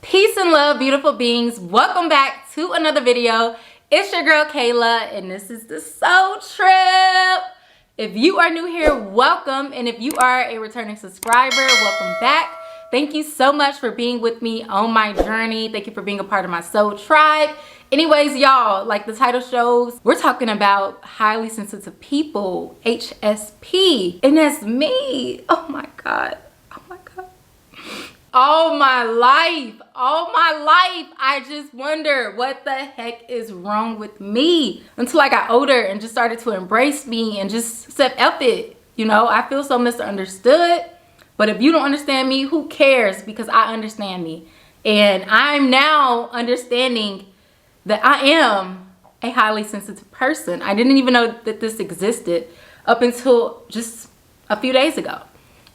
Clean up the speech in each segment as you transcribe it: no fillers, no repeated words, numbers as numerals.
Peace and love, beautiful beings. Welcome back to another video. It's your girl Kayla, and this is the Soul Trip. If you are new here, welcome, and if you are a returning subscriber, welcome back. Thank you so much for being with me on my journey. Thank you for being a part of my soul tribe. Anyways, y'all, like the title shows, we're talking about highly sensitive people, HSP, and that's me. Oh my God. Oh my God. All my life, I just wonder what the heck is wrong with me until I got older and just started to embrace me and just said, F it. You know, I feel so misunderstood, but if you don't understand me, who cares? Because I understand me. And I'm now understanding that I am a highly sensitive person. I didn't even know that this existed up until just a few days ago.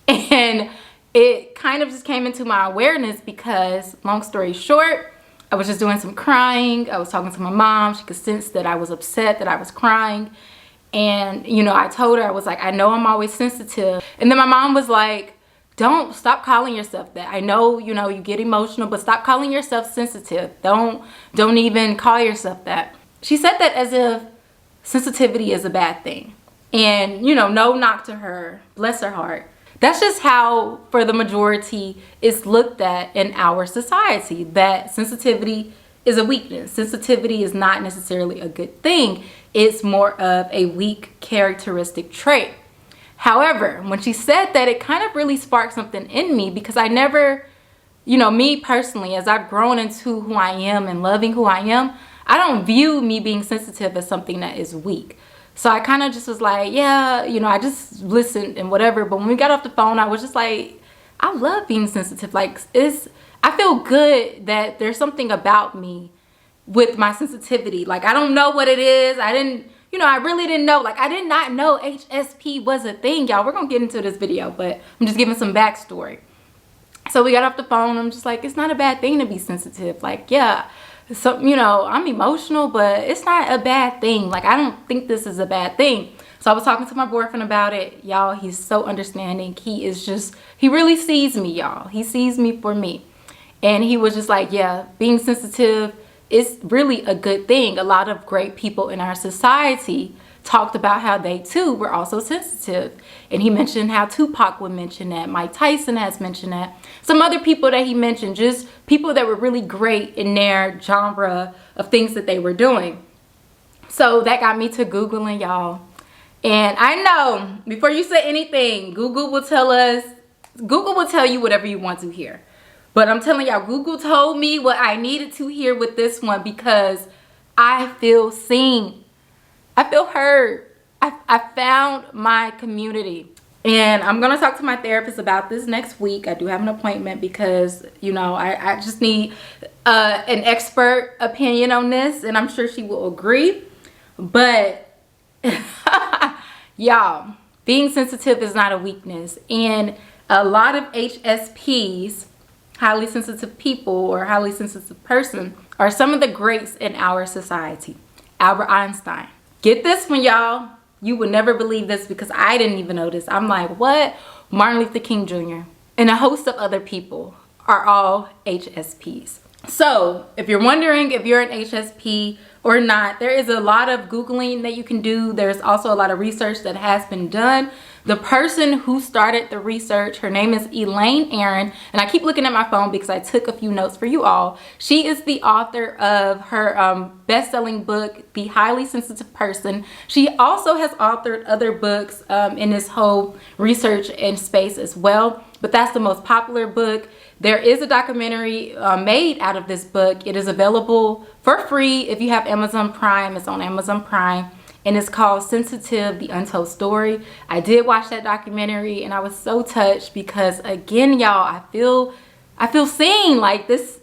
And it kind of just came into my awareness because, long story short, I was just doing some crying. I was talking to my mom. She could sense that I was upset, that I was crying. And, you know, I told her, I was like, I know I'm always sensitive. And then my mom was like, don't stop calling yourself that. I know, you know, you get emotional, but stop calling yourself sensitive. Don't even call yourself that. She said that as if sensitivity is a bad thing. And, you know, no knock to her. Bless her heart. That's just how, for the majority, it's looked at in our society, that sensitivity is a weakness. Sensitivity is not necessarily a good thing. It's more of a weak characteristic trait. However, when she said that, it kind of really sparked something in me because I never, you know, me personally, as I've grown into who I am and loving who I am, I don't view me being sensitive as something that is weak. So I kind of just was like, yeah, you know, I just listened and whatever. But when we got off the phone, I was just like, I love being sensitive. Like, I feel good that there's something about me with my sensitivity. Like, I don't know what it is. I really didn't know. Like, I did not know HSP was a thing, y'all. We're going to get into this video, but I'm just giving some backstory. So we got off the phone. I'm just like, it's not a bad thing to be sensitive. Like, yeah. So, you know, I'm emotional, but it's not a bad thing. Like, I don't think this is a bad thing. So I was talking to my boyfriend about it. Y'all, he's so understanding. He really sees me, y'all. He sees me for me. And he was just like, yeah, being sensitive is really a good thing. A lot of great people in our society talked about how they too were also sensitive. And he mentioned how Tupac would mention that. Mike Tyson has mentioned that. Some other people that he mentioned, just people that were really great in their genre of things that they were doing. So that got me to Googling, y'all. And I know before you say anything, Google will tell you whatever you want to hear. But I'm telling y'all, Google told me what I needed to hear with this one because I feel seen. I feel heard. I found my community. And I'm going to talk to my therapist about this next week. I do have an appointment because, you know, I just need an expert opinion on this. And I'm sure she will agree. But, y'all, being sensitive is not a weakness. And a lot of HSPs, highly sensitive people or highly sensitive person, are some of the greats in our society. Albert Einstein. Get this one, y'all. You would never believe this because I didn't even know this. I'm like, what? Martin Luther King Jr. and a host of other people are all HSPs. So if you're wondering if you're an HSP or not, there is a lot of Googling that you can do. There's also a lot of research that has been done. The person who started the research, her name is Elaine Aron, and I keep looking at my phone because I took a few notes for you all. She is the author of her best-selling book, The Highly Sensitive Person. She also has authored other books in this whole research and space as well, but that's the most popular book. There is a documentary made out of this book. It is available for free if you have Amazon Prime. It's on Amazon Prime. And it's called Sensitive, The Untold Story. I did watch that documentary and I was so touched because, again, y'all, I feel seen like this.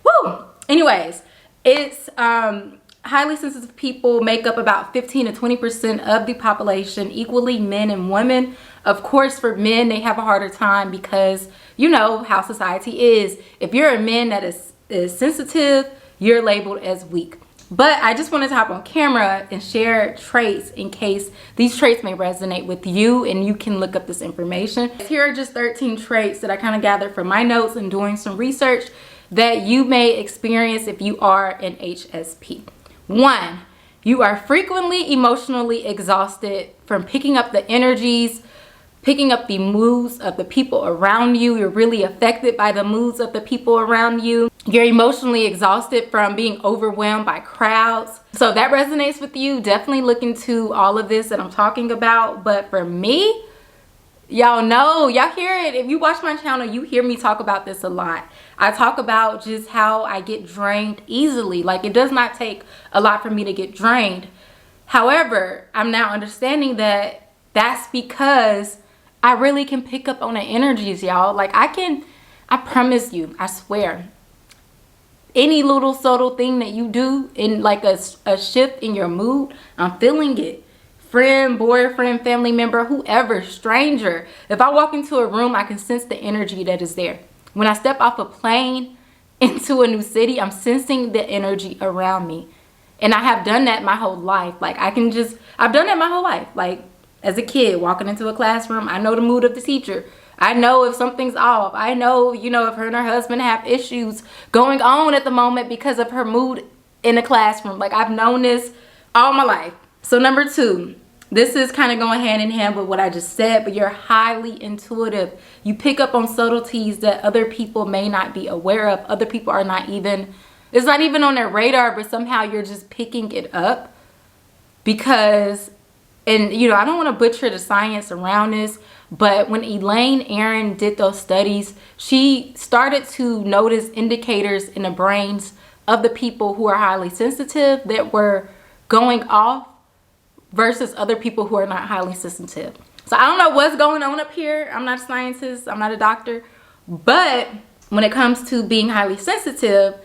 Woo! Anyways, it's highly sensitive people make up about 15 to 20% of the population, equally men and women. Of course, for men, they have a harder time because you know how society is. If you're a man that is sensitive, you're labeled as weak. But I just wanted to hop on camera and share traits in case these traits may resonate with you and you can look up this information. Here are just 13 traits that I kind of gathered from my notes and doing some research that you may experience if you are an HSP. 1, you are frequently emotionally exhausted from picking up the energies, picking up the moods of the people around you. You're really affected by the moods of the people around you. You're emotionally exhausted from being overwhelmed by crowds. So that resonates with you. Definitely look into all of this that I'm talking about. But for me, y'all know, y'all hear it. If you watch my channel, you hear me talk about this a lot. I talk about just how I get drained easily. Like, it does not take a lot for me to get drained. However, I'm now understanding that that's because I really can pick up on the energies, y'all. Like, I promise you, I swear, any little subtle thing that you do in like a shift in your mood, I'm feeling it. Friend, boyfriend, family member, whoever, stranger. If I walk into a room, I can sense the energy that is there. When I step off a plane into a new city, I'm sensing the energy around me. And I have done that my whole life. Like, I've done that my whole life. Like, as a kid, walking into a classroom, I know the mood of the teacher. I know if something's off. I know, if her and her husband have issues going on at the moment because of her mood in the classroom. Like, I've known this all my life. So number 2, this is kind of going hand in hand with what I just said, but you're highly intuitive. You pick up on subtleties that other people may not be aware of. Other people are not even, it's not even on their radar, but somehow you're just picking it up because, and I don't want to butcher the science around this, but when Elaine Aron did those studies, she started to notice indicators in the brains of the people who are highly sensitive that were going off versus other people who are not highly sensitive. So I don't know what's going on up here. I'm not a scientist. I'm not a doctor. But when it comes to being highly sensitive,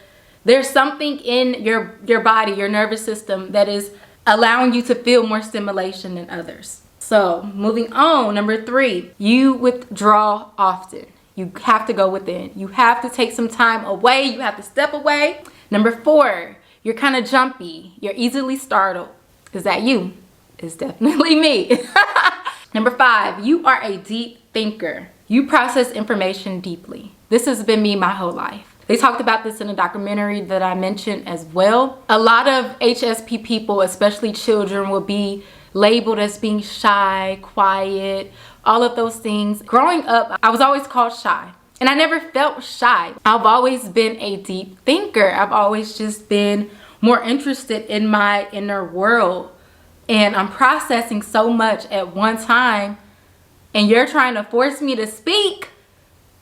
there's something in your body, your nervous system, that is allowing you to feel more stimulation than others. So moving on, number 3, you withdraw often. You have to go within. You have to take some time away. You have to step away. Number 4, you're kind of jumpy. You're easily startled. Is that you? It's definitely me. Number 5, you are a deep thinker. You process information deeply. This has been me my whole life. They talked about this in a documentary that I mentioned as well. A lot of HSP people, especially children, will be labeled as being shy, quiet, all of those things. Growing up, I was always called shy, and I never felt shy. I've always been a deep thinker. I've always just been more interested in my inner world, and I'm processing so much at one time, and you're trying to force me to speak.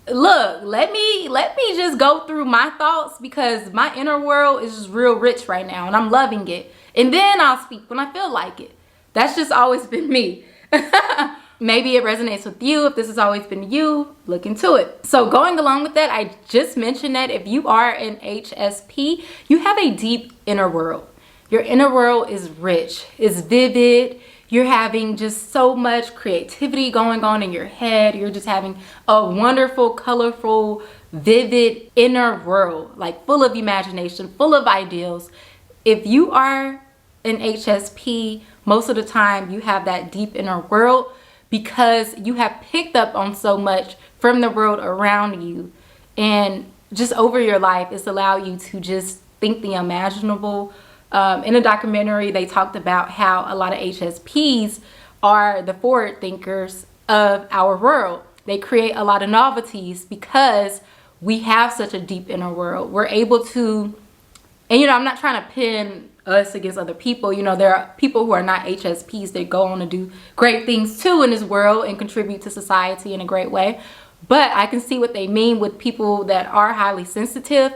Look, let me just go through my thoughts, because my inner world is just real rich right now and I'm loving it. And then I'll speak when I feel like it. That's just always been me. Maybe it resonates with you. If this has always been you, look into it. So going along with that, I just mentioned that if you are an HSP, you have a deep inner world. Your inner world is rich, it's vivid. You're having just so much creativity going on in your head. You're just having a wonderful, colorful, vivid inner world, like full of imagination, full of ideals. If you are an HSP, most of the time you have that deep inner world because you have picked up on so much from the world around you. And just over your life, it's allowed you to just think the unimaginable. In a documentary, they talked about how a lot of HSPs are the forward thinkers of our world. They create a lot of novelties because we have such a deep inner world. We're able to, and I'm not trying to pin us against other people. There are people who are not HSPs that go on to do great things too in this world and contribute to society in a great way. But I can see what they mean with people that are highly sensitive,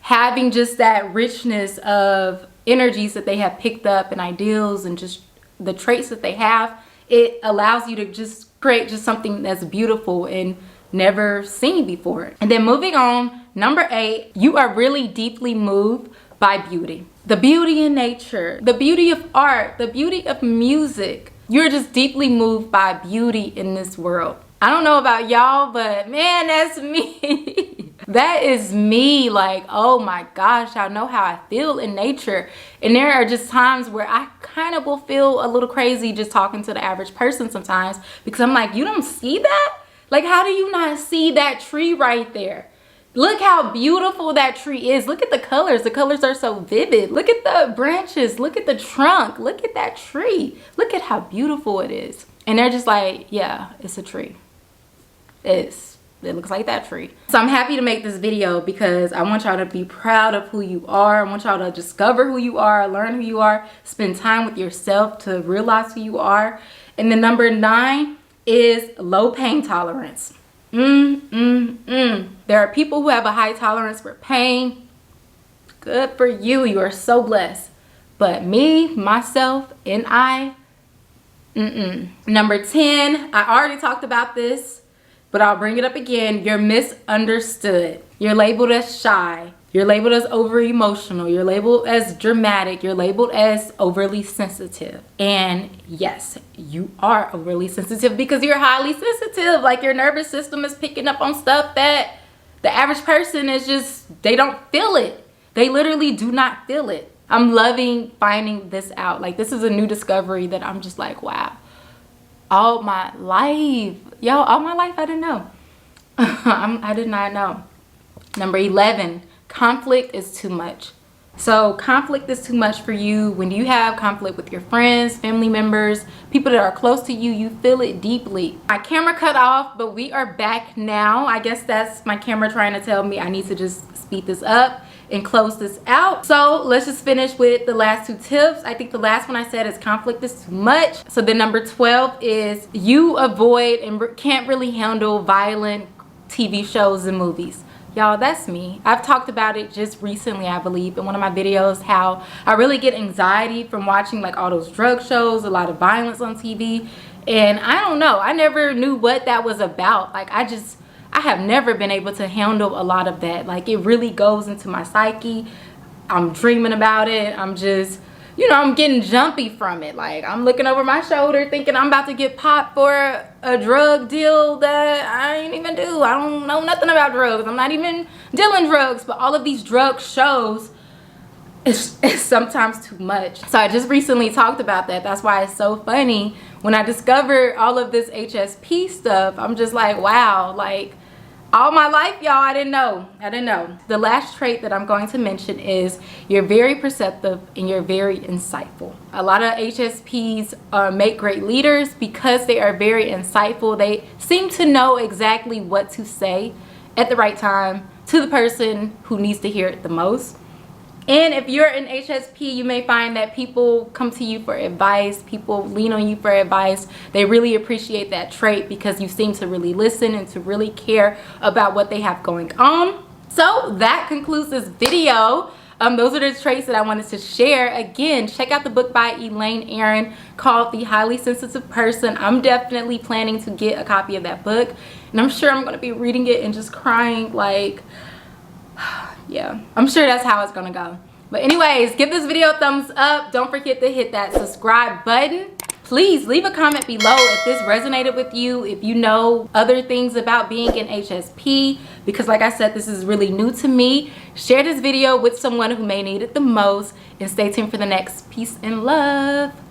having just that richness of energies that they have picked up and ideals and just the traits that they have. It allows you to just create just something that's beautiful and never seen before. And then moving on, number 8, you are really deeply moved by beauty. The beauty in nature, the beauty of art, the beauty of music. You're just deeply moved by beauty in this world. I don't know about y'all, but man, that's me. That is me. Like, oh my gosh, I know how I feel in nature. And there are just times where I kind of will feel a little crazy just talking to the average person sometimes, because I'm like, you don't see that? Like, how do you not see that tree right there? Look how beautiful that tree is. Look at the colors. The colors are so vivid. Look at the branches. Look at the trunk. Look at that tree. Look at how beautiful it is. And they're just like, yeah, it's a tree. It looks like that tree. So I'm happy to make this video because I want y'all to be proud of who you are. I want y'all to discover who you are, learn who you are, spend time with yourself to realize who you are. And then number 9 is low pain tolerance. There are people who have a high tolerance for pain. Good for you. You are so blessed. But me, myself, and I, Number 10, I already talked about this, but I'll bring it up again. You're misunderstood. You're labeled as shy. You're labeled as over emotional. You're labeled as dramatic. You're labeled as overly sensitive. And yes, you are overly sensitive because you're highly sensitive. Like your nervous system is picking up on stuff that the average person is just, they don't feel it. They literally do not feel it. I'm loving finding this out. Like this is a new discovery that I'm just like, wow. All my life, all my life I didn't know. I did not know. Number 11, conflict is too much. So conflict is too much for you. When you have conflict with your friends, family members, people that are close to you, you feel it deeply. My camera cut off, but we are back now. I guess that's my camera trying to tell me I need to just speed this up and close this out. So let's just finish with the last 2 tips. I think the last one I said is conflict is too much. So then number 12 is you avoid and can't really handle violent TV shows and movies. Y'all, that's me. I've talked about it just recently, I believe, in one of my videos, how I really get anxiety from watching like all those drug shows, a lot of violence on TV. And I don't know, I never knew what that was about. Like I have never been able to handle a lot of that. Like it really goes into my psyche. I'm dreaming about it. I'm just, I'm getting jumpy from it. Like I'm looking over my shoulder thinking I'm about to get popped for a drug deal that I ain't even do. I don't know nothing about drugs. I'm not even dealing drugs, but all of these drug shows, it's sometimes too much. So I just recently talked about that. That's why it's so funny. When I discovered all of this HSP stuff, I'm just like, wow, like all my life, y'all, I didn't know. The last trait that I'm going to mention is you're very perceptive and you're very insightful. A lot of HSPs make great leaders because they are very insightful. They seem to know exactly what to say at the right time to the person who needs to hear it the most. And if you're an HSP, you may find that people come to you for advice. People lean on you for advice. They really appreciate that trait because you seem to really listen and to really care about what they have going on. So that concludes this video. Those are the traits that I wanted to share. Again, check out the book by Elaine Aron called The Highly Sensitive Person. I'm definitely planning to get a copy of that book. And I'm sure I'm going to be reading it and just crying like... yeah, I'm sure that's how it's gonna go. But anyways, give this video a thumbs up. Don't forget to hit that subscribe button. Please leave a comment below if this resonated with you, if you know other things about being an HSP, because like I said, this is really new to me. Share this video with someone who may need it the most, and stay tuned for the next. Peace and love.